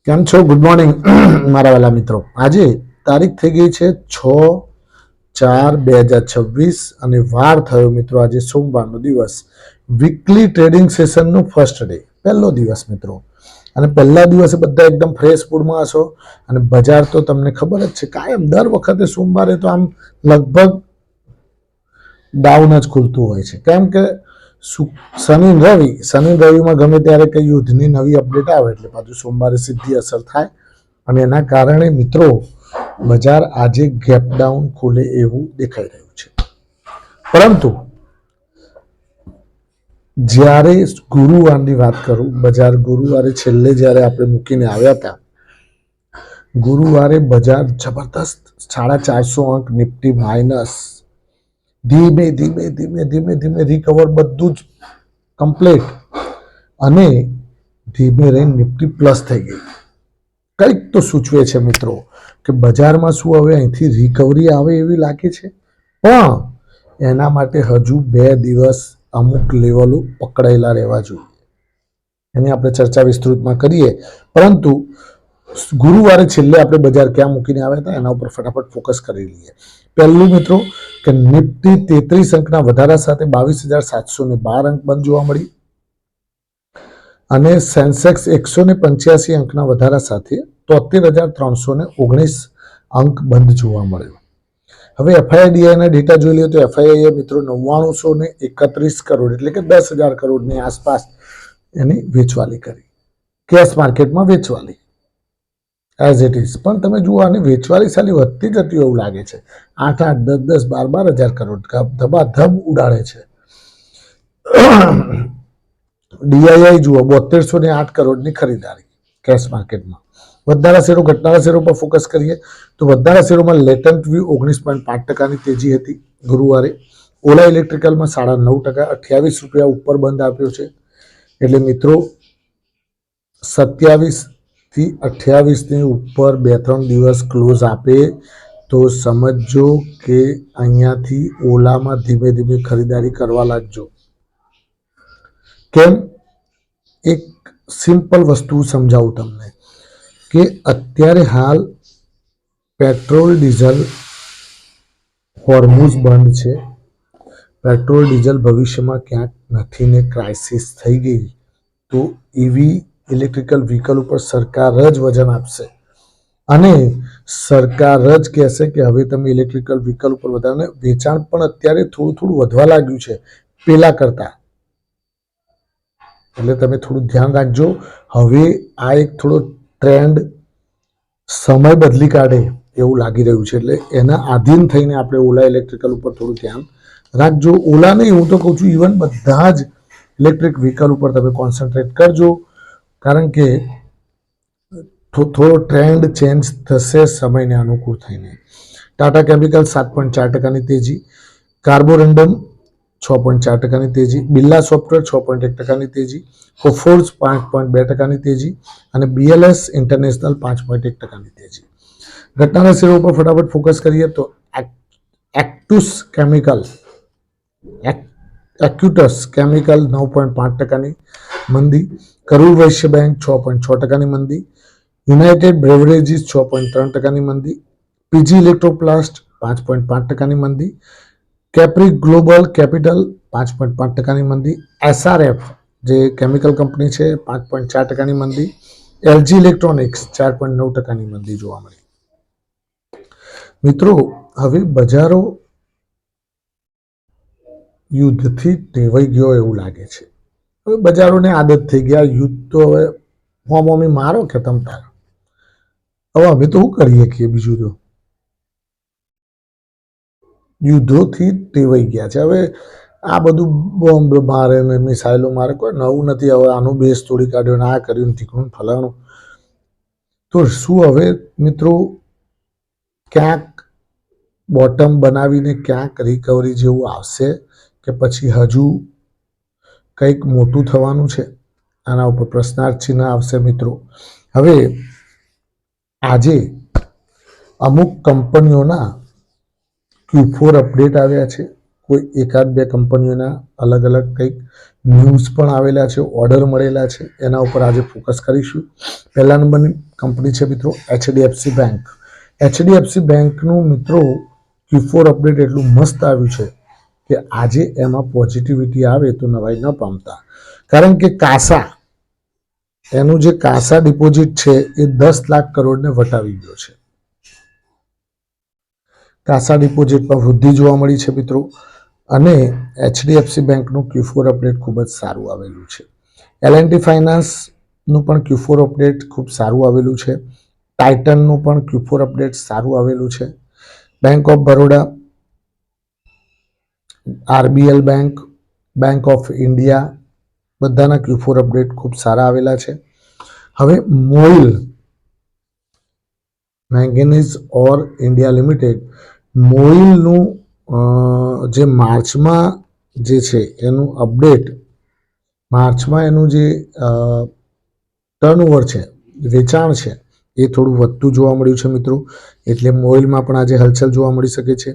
કેમ છો? Good morning મારા વાલા મિત્રો. આજે તારીખ થઈ ગઈ છે 6/4/2026 અને વાર થયો મિત્રો આજે સોમવારનો દિવસ, વીકલી ટ્રેડિંગ સેશનનો ફર્સ્ટ ડે, પહેલો દિવસ મિત્રો. અને પહેલા દિવસે બધા એકદમ ફ્રેશ મૂડમાં હશો અને બજાર તો તમને ખબર જ છે કાયમ દર વખતે સોમવારે તો આમ લગભગ ડાઉન જ ખુલતું હોય છે. કેમ કે શનિ રવિમાં ગમે ત્યારે કઈ યુદ્ધની નવી અપડેટ આવે એટલે પાછું સોમવારે સીધી અસર થાય અને એના કારણે મિત્રો બજાર આજે ગેપ ડાઉન ખુલે એવું દેખાઈ રહ્યું છે. પરંતુ જ્યારે ગુરુવારની વાત કરું, બજાર ગુરુવારે છેલ્લે જ્યારે આપણે મૂકીને આવ્યા હતા, ગુરુવારે બજાર જબરદસ્ત 450 અંક નિફ્ટી માઇનસ ધીમે ધીમે ધીમે ધીમે ધીમે રિકવર બધું જ કમ્પ્લીટ અને ધીમે રહીને નિફ્ટી પ્લસ થઈ ગઈ. કંઈક તો સૂચવે છે મિત્રો કે બજારમાં શું હવે અહીંથી રિકવરી આવે એવી લાગે છે, પણ એના માટે હજુ 2 દિવસ અમુક લેવલો પકડાયેલા રહેવા જોઈએ. એની આપણે ચર્ચા વિસ્તૃતમાં કરીએ, પરંતુ ગુરુવારે છેલ્લે આપણે બજાર ક્યાં મૂકીને આવ્યા હતા એના ઉપર ફટાફટ ફોકસ કરી લઈએ. પહેલું મિત્રો કે નિફ્ટી 33 અંકના વધારા સાથે 22,712 અંક બંધ જોવા મળી અને સેન્સેક્સ 185 અંકના વધારા સાથે 73,319 અંક બંધ જોવા મળ્યો. હવે એફઆઈઆઈડીઆઈના ડેટા જોઈ લઈએ તો એફઆઈઆઈએ મિત્રો 9,931 કરોડ એટલે કે 10,000 કરોડની આસપાસ એની વેચવાલી કરી, કેશ માર્કેટમાં વેચવાલી એઝ ઇટ ઇઝ. પણ તમે જુઓ આની વેચવાલી સાલી વધતી જતી એવું લાગે છે. 8,8, 10,10, 12,000 કરોડ ધબાધબ ઉડાડે છે. ડીઆઈઆઈ જુઓ 7208 કરોડની ખરીદારી કેશ માર્કેટમાં. વધનારા શેરો ઘટનારા શેરો પર ફોકસ કરીએ તો વધનારા શેરોમાં લેટન્ટ વ્યૂ 19.5% તેજી હતી ગુરુવારે. ઓલા ઇલેક્ટ્રિકલમાં 9.5%, 28 રૂપિયા ઉપર બંધ આપ્યો છે. એટલે મિત્રો 27 થી 28 ની ઉપર 2-3 દિવસ ક્લોઝ આપે તો સમજો કે અહીંયાથી ઓલામાં ધીમે ધીમે ખરીદારી કરવા લાગજો. કેમ? એક સિમ્પલ વસ્તુ સમજાવું તમને કે અત્યારે હાલ પેટ્રોલ ડીઝલ હોર્મુઝ બંધ છે. પેટ્રોલ ડીઝલ ભવિષ્યમાં ક્યાંક નથી ને ક્રાઇસિસ થઈ ગઈ તો ઈવી ઇલેક્ટ્રિકલ વ્હીકલ ઉપર સરકાર જ વજન આપશે અને સરકાર જ કહેશે કે હવે તમે ઇલેક્ટ્રિકલ વ્હીકલ ઉપર વધારે. વેચાણ પણ અત્યારે થોડું થોડું વધવા લાગ્યું છે પેલા કરતા, એટલે તમે થોડું ધ્યાન રાખજો. હવે આ એક થોડો ટ્રેન્ડ સમય બદલી કાઢે એવું લાગી રહ્યું છે, એટલે એના આધીન થઈને આપણે ઓલા ઇલેક્ટ્રિકલ ઉપર થોડું ધ્યાન રાખજો. ઓલા નહીં, હું તો કહું છું ઇવન બધા જ ઇલેક્ટ્રિક વ્હીકલ ઉપર તમે કોન્સન્ટ્રેટ કરજો, કારણ કે થોડો ટ્રેન્ડ ચેન્જ થશે સમયને અનુકૂળ થઈને. ટાટા કેમિકલ 7.4%ની તેજી, કાર્બોરન્ડમ 6.4%ની તેજી, બિરલા સોફ્ટવેર 6.1%ની તેજી, કોફોર્જ 5.2%ની તેજી અને બીએલએસ ઇન્ટરનેશનલ 5.1%ની તેજી. ઘટનાના શેરો ઉપર ફટાફટ ફોકસ કરીએ તો એક્યુટસ કેમિકલ 9.5%ની મંદી, કરુર વૈશ્ય બેંક 6.6%ની મંદી, યુનાઇટેડ બ્રેવરેજીસ 6.3%ની મંદી, પીજી ઇલેક્ટ્રોપ્લાસ્ટ 5.5%ની મંદી, કેપ્રી ગ્લોબલ કેપિટલ 5.5%ની મંદી, એસઆરએફ જે કેમિકલ કંપની છે 5.4%ની મંદી, એલજી ઇલેક્ટ્રોનિક્સ 4.9%ની મંદી જોવા મળી. મિત્રો હવે બજારો યુદ્ધથી ટેવાઈ ગયો એવું લાગે છે. હવે બજારોને આદત થઈ ગયા યુદ્ધ તો હવે હોમોમી મારો કે તમ તાર. હવે અમે તો શું કરીએ કે બીજું તો યુદ્ધોથી ટેવાઈ ગયા છે. હવે આ બધું બોમ્બ મારે ને મિસાઇલો મારે કોઈ નવું નથી. હવે આનું બેઝ તોડી કાઢ્યો ને આ કર્યું ઠીકણું ફલાણું. તો શું હવે મિત્રો ક્યાંક બોટમ બનાવીને ક્યાંક રિકવરી જેવું આવશે કે પછી હજુ કંઈક મોટું થવાનું છે? આના ઉપર પ્રશ્નાર્થ ચિહ્ન આવશે મિત્રો. હવે આજે અમુક કંપનીઓના Q4 અપડેટ આવ્યા છે. કોઈ એકાદ બે કંપનીઓના અલગ અલગ કંઈક ન્યૂઝ પણ આવેલા છે, ઓર્ડર મળેલા છે, એના ઉપર આજે ફોકસ કરીશું. પહેલા નંબરની કંપની છે મિત્રો એચડીએફસી બેંક. એચડીએફસી બેંકનું મિત્રો Q4 અપડેટ એટલું મસ્ત આવ્યું છે કે આજે એમાં પોઝિટિવિટી આવે તો નવાઈ ન પામતા. કારણ કે એનું જે કાસા ડિપોઝિટ છે એ 10 લાખ કરોડને વટાવી ગયો છે. કાસા ડિપોઝિટમાં વૃદ્ધિ જોવા મળી છે મિત્રો. અને એચડીએફસી બેંકનું Q4 અપડેટ ખૂબ જ સારું આવેલું છે. L&T ફાઇનાન્સનું પણ Q4 અપડેટ ખૂબ સારું આવેલું છે. ટાઇટનનું પણ Q4 અપડેટ સારું આવેલું છે. Bank of Baroda, RBL bank, bank of India બધાના Q4 અપડેટ ખૂબ સારા આવેલા છે. હવે મોઇલ મેંગેનીઝ ઓર ઇન્ડિયા લિમિટેડ, મોઇલનું જે માર્ચમાં જે છે એનું અપડેટ, માર્ચમાં એનું જે ટર્નઓવર છે, વેચાણ છે, એ થોડું વધતું જોવા મળ્યું છે મિત્રો. એટલે મોઇલમાં પણ આજે હલચલ જોવા મળી શકે છે.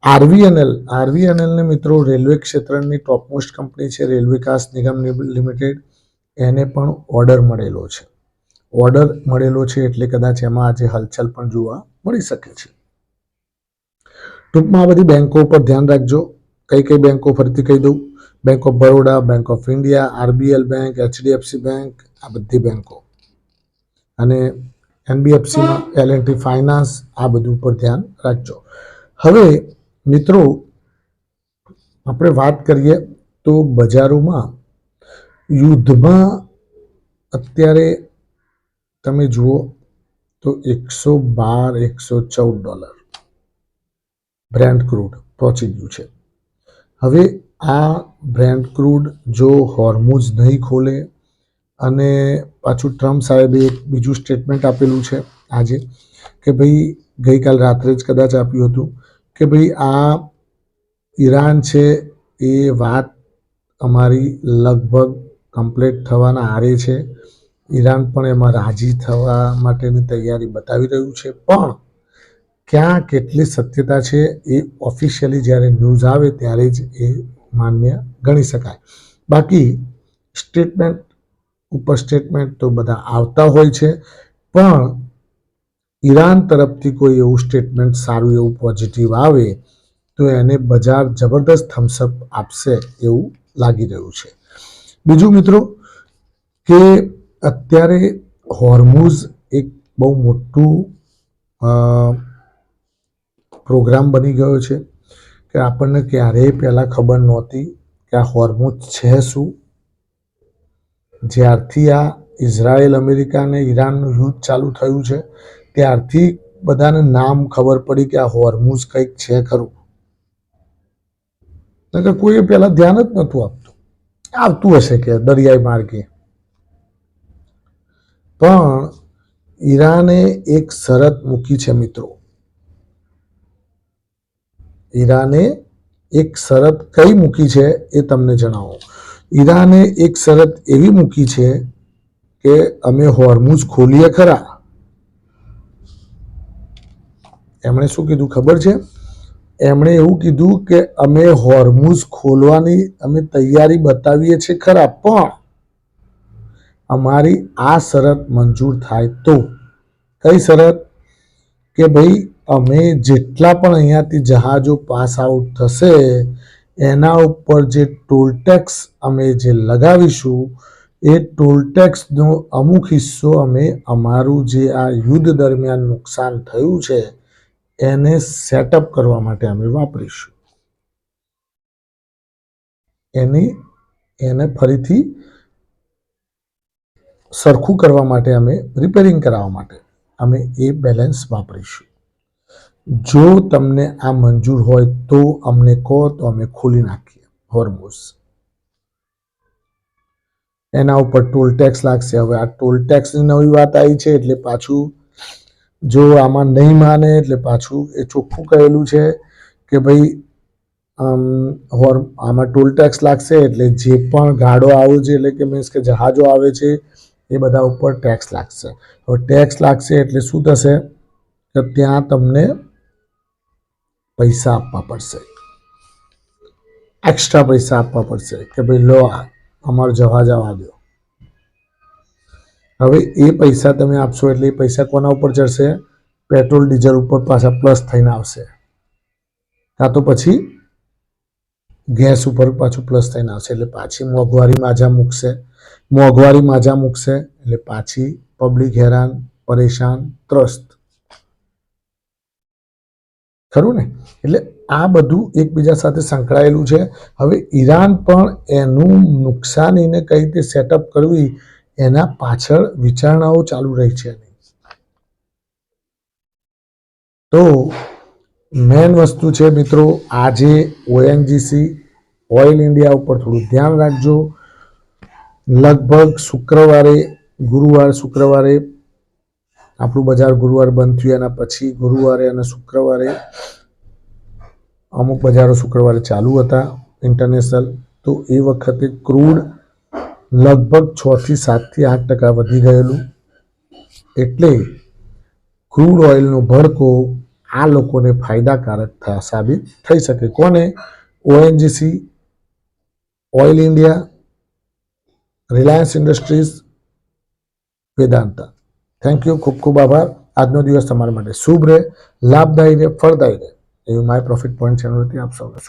આરવીએનએલને મિત્રો રેલવે ક્ષેત્રની ટોપમોસ્ટ કંપની છે, રેલવે વિકાસ નિગમ લિમિટેડ. એને પણ ઓર્ડર મળેલો છે. ઓર્ડર મળેલો છે એટલે કદાચ એમાં આજે હલચલ પણ જોવા મળી શકે છે. ટૂંકમાં આ બધી બેંકો ઉપર ધ્યાન રાખજો. કઈ કઈ બેંકો ફરીથી કહી દઉં: bank of Baroda, bank of India, RBL bank, HDFC bank, આ બધી બેંકો. અને એનબીએફસીમાં L&T ફાઇનાન્સ, આ બધું ઉપર ધ્યાન રાખજો. હવે મિત્રો આપણે વાત કરીએ તો બજારોમાં યુદ્ધમાં અત્યારે તમે જુઓ તો $112-114 બ્રેન્ટ ક્રૂડ પહોંચી ગયું છે. હવે આ બ્રેન્ટ ક્રૂડ જો હોર્મુઝ નહીં ખોલે, અને પાછું ટ્રમ્પ સાહેબે એક બીજું સ્ટેટમેન્ટ આપેલું છે આજે કે ભાઈ, ગઈકાલ રાત્રે જ કદાચ આપ્યું હતું કે ભાઈ આ ઈરાન છે એ વાત અમારી લગભગ કમ્પ્લીટ થવાના આરે છે. ઈરાન પણ એમાં રાજી થવા માટેની તૈયારી બતાવી રહ્યું છે, પણ ક્યાં કેટલી સત્યતા છે એ ઓફિશિયલી જ્યારે ન્યૂઝ આવે ત્યારે જ એ માન્ય ગણી શકાય. બાકી સ્ટેટમેન્ટ ઉપર સ્ટેટમેન્ટ તો બધા આવતા હોય છે, પણ ઈરાન તરફથી કોઈ એવું સ્ટેટમેન્ટ સારું એવું પોઝિટિવ આવે તો એને બજાર જબરદસ્ત થમ્સઅપ આપશે એવું લાગી રહ્યું છે. બીજું મિત્રો કે અત્યારે હોર્મુઝ એક બહુ મોટું પ્રોગ્રામ બની ગયો છે કે આપણને ક્યારેય પહેલાં ખબર નહોતી કે આ હોર્મુઝ છે શું. જ્યારથી આ ઇઝરાયલ, અમેરિકા અને ઈરાનનું યુદ્ધ ચાલુ થયું છે ત્યારથી બધાને નામ ખબર પડી કે આ હોર્મુઝ કંઈક છે ખરું. નકર કોઈએ પહેલાં ધ્યાન જ નહોતું આપતું. આવતું હશે કે દરિયાઈ માર્ગે. પણ ઈરાને એક શરત મૂકી છે મિત્રો. ઈરાને એક શરત કઈ મૂકી છે એ તમને જણાવો. ઈરાને એક શરત એવી મૂકી છે કે અમે હોર્મુઝ ખોલીએ ખરા. એમણે શું કીધું ખબર છે? એમણે એવું કીધું કે અમે હોર્મુઝ ખોલવાની અમે તૈયારી બતાવીએ છીએ ખરા, પણ અમારી આ શરત મંજૂર થાય તો. કઈ શરત? કે ભાઈ અમે જેટલા પણ અહીંયાથી જહાજો પાસ આઉટ થશે એના ઉપર જે ટોલ ટેક્સ અમે જે લગાવીશું એ ટોલ ટેક્સનો અમુક હિસ્સો અમે અમારું જે આ યુદ્ધ દરમિયાન નુકસાન થયું છે એને સેટઅપ કરવા માટે અમે વાપરીશું. એને ફરીથી સરખું કરવા માટે, અમે રિપેરિંગ કરાવવા માટે અમે એ બેલેન્સ વાપરીશું. જો તમને આ મંજૂર હોય તો અમને કહો તો અમે ખોલી નાખીએ હોર્મુઝ. એના ઉપર ટોલ ટેક્સ લાગશે. હવે આ ટોલ ટેક્સની નવી વાત આવી છે એટલે પાછું જો આમાં નહીં માને એટલે પાછું એ ચોખ્ખું કહેલું છે કે ભાઈ આમાં ટોલ ટેક્સ લાગશે એટલે જે પણ ગાડો આવે છે, એટલે કે મીન્સ કે જહાજો આવે છે એ બધા ઉપર ટેક્સ લાગશે. હવે ટેક્સ લાગશે એટલે શું થશે કે ત્યાં તમને પૈસા આપવા પડશે. એક્સ્ટ્રા પૈસા આપવા પડશે કે ભાઈ લો અમારો જવા દો. હવે એ પૈસા તમે આપશો એટલે એ પૈસા કોના ઉપર ચડશે? પેટ્રોલ ડીઝલ ઉપર પાછા પ્લસ થઈને આવશે, કાં તો પછી ગેસ ઉપર પાછું પ્લસ થઈને આવશે. એટલે પાછી મોંઘવારી માજા મૂકશે એટલે પાછી પબ્લિક હેરાન, પરેશાન, ત્રસ્ત. ખરું ને? એટલે આ બધું એકબીજા સાથે સંકળાયેલું છે. હવે ઈરાન પણ એનું નુકસાનીને કઈ રીતે સેટઅપ કરવી એના પાછળ વિચારણાઓ ચાલુ રહી છે. તો મેન વસ્તુ છે મિત્રો, આજે ઓએનજીસી ઓઇલ ઇન્ડિયા ઉપર થોડું ધ્યાન રાખજો. લગભગ શુક્રવારે આપણું બજાર ગુરુવાર બંધ થયું, એના પછી ગુરુવારે અને શુક્રવારે અમુક બજારો શુક્રવારે ચાલુ હતા ઇન્ટરનેશનલ. તો એ વખતે ક્રૂડ લગભગ 6 થી 7 થી 8% વધી ગયેલું. એટલે ક્રૂડ ઓઇલનો ભડકો આ લોકોને ફાયદાકારક સાબિત થઈ શકે. કોને? ONGC, oil India, Reliance industries, Vedanta. Thank you, ખૂબ ખૂબ આભાર. આજનો દિવસ તમારા માટે શુભ રહે, લાભદાયી રહે, ફળદાયી રહે એવી માય પ્રોફિટ પોઈન્ટ ચેનલથી આપ સૌને